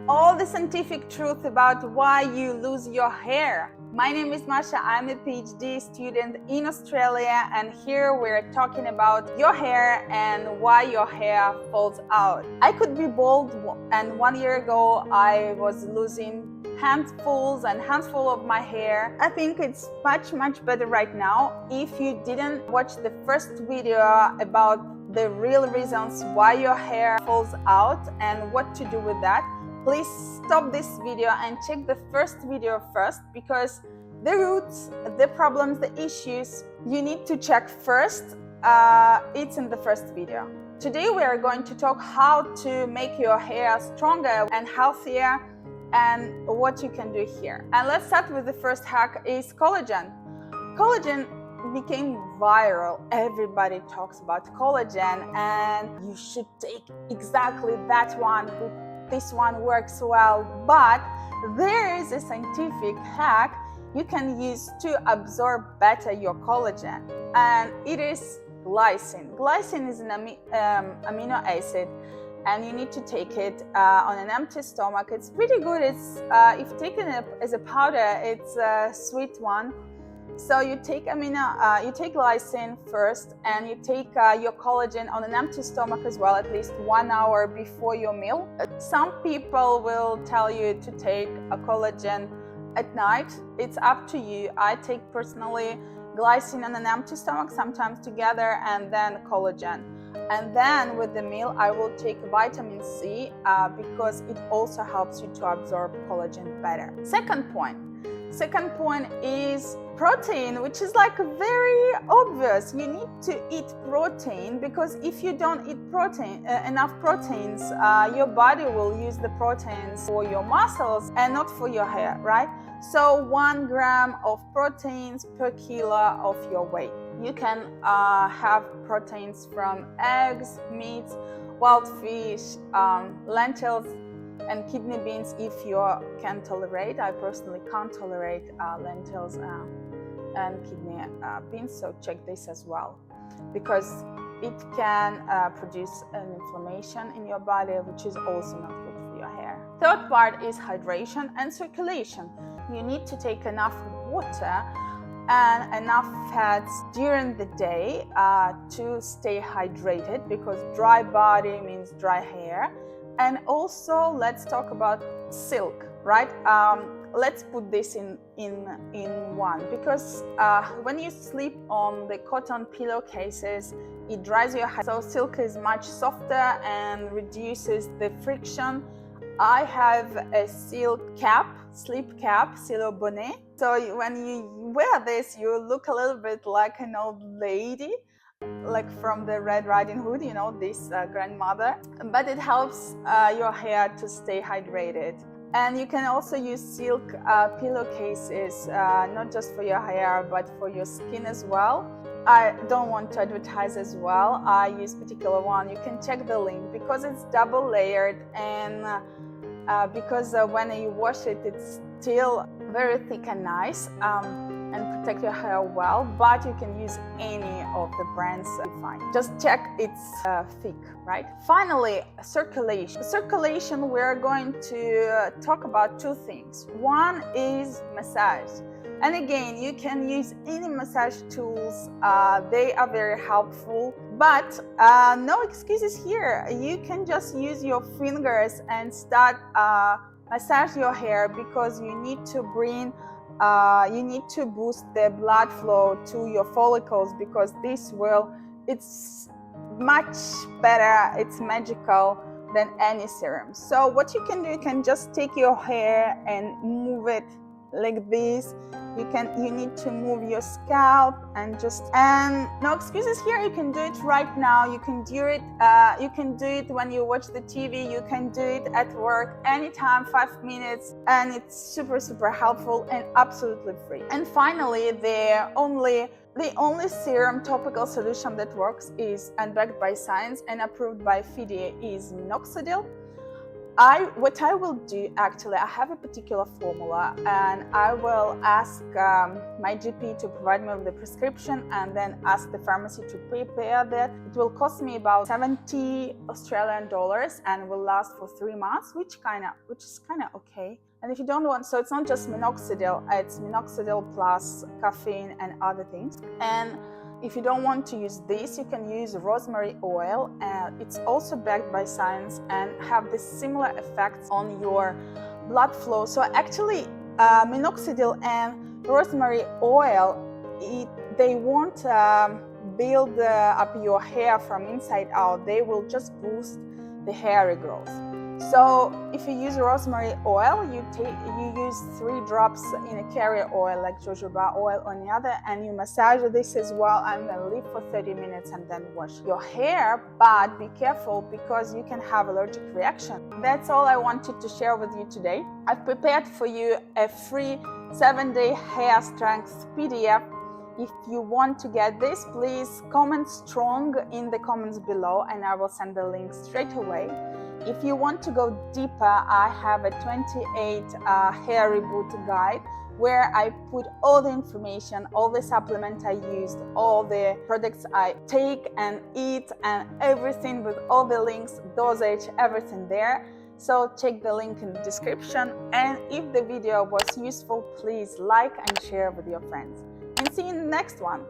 all the scientific truth about why you lose your hair. My name is Masha, I'm a PhD student in Australia, and here we're talking about your hair and why your hair falls out. I could be bald, and 1 year ago I was losing handfuls and handful of my hair. I think it's much better right now. If you didn't watch the first video about the real reasons why your hair falls out and what to do with that, please stop this video and check the first video first, because the roots, the problems, the issues you need to check first, it's in the first video. Today we are going to talk how to make your hair stronger and healthier and what you can do here. And let's start with the first hack is collagen. Collagen became viral. Everybody talks about collagen and you should take exactly that one. This one works well, but there is a scientific hack you can use to absorb better your collagen, and it is glycine. Glycine is an amino acid, and you need to take it on an empty stomach. It's pretty good. It's if taken as a powder, it's a sweet one. So you take glycine first, and you take your collagen on an empty stomach as well, at least 1 hour before your meal. Some people will tell you to take a collagen at night. It's up to you. I take personally glycine on an empty stomach, sometimes together, and then collagen. And then with the meal, I will take vitamin C because it also helps you to absorb collagen better. Second point is protein, which is like very obvious. You need to eat protein, because if you don't eat enough proteins, your body will use the proteins for your muscles and not for your hair, right? So 1 gram of proteins per kilo of your weight. You can have proteins from eggs, meats, wild fish, lentils, and kidney beans if you can tolerate. I personally can't tolerate lentils and kidney beans, so check this as well, because it can produce an inflammation in your body, which is also not good for your hair. Third part is hydration and circulation. You need to take enough water and enough fats during the day to stay hydrated, because dry body means dry hair. And also, let's talk about silk, right? Let's put this in one, because when you sleep on the cotton pillowcases, it dries your hair. So silk is much softer and reduces the friction. I have a silk cap, sleep cap, silk bonnet. So when you wear this, you look a little bit like an old lady, like from the Red Riding Hood, you know, this grandmother. But it helps your hair to stay hydrated. And you can also use silk pillowcases, not just for your hair, but for your skin as well. I don't want to advertise as well. I use particular one. You can check the link, because it's double layered, and because when you wash it, it's still very thick and nice, and protect your hair well. But you can use any of the brands you find. Just check it's thick, right? Finally, circulation. Circulation, we're going to talk about two things. One is massage. And again, you can use any massage tools. They are very helpful, but no excuses here. You can just use your fingers and start massage your hair, because you need to boost the blood flow to your follicles, because it's much better, it's magical than any serum. So what you can do, you can just take your hair and move it like this. You need to move your scalp and no excuses here. You can do it right now. You can do it when you watch the TV. You can do it at work anytime, 5 minutes, and it's super helpful and absolutely free. And finally, the only serum topical solution that works is, and backed by science and approved by FDA, is minoxidil. what I will do, actually, I have a particular formula, and I will ask my GP to provide me with the prescription, and then ask the pharmacy to prepare that. It will cost me about 70 Australian dollars and will last for 3 months, which is kind of okay. And if you don't want, so it's not just minoxidil, it's minoxidil plus caffeine and other things. And if you don't want to use this, you can use rosemary oil, and it's also backed by science and have the similar effects on your blood flow. So actually, minoxidil and rosemary oil, they won't build up your hair from inside out. They will just boost the hair regrowth. So if you use rosemary oil, you use 3 drops in a carrier oil like jojoba oil on the other, and you massage this as well, and then leave for 30 minutes and then wash your hair. But be careful, because you can have allergic reaction. That's all I wanted to share with you today. I've prepared for you a free 7-day hair strength PDF. If you want to get this, please comment strong in the comments below, and I will send the link straight away. If you want to go deeper, I have a 28 hair reboot guide where I put all the information, all the supplements I used, all the products I take and eat, and everything, with all the links, dosage, everything there. So check the link in the description. And if the video was useful, please like and share with your friends. And see you in the next one.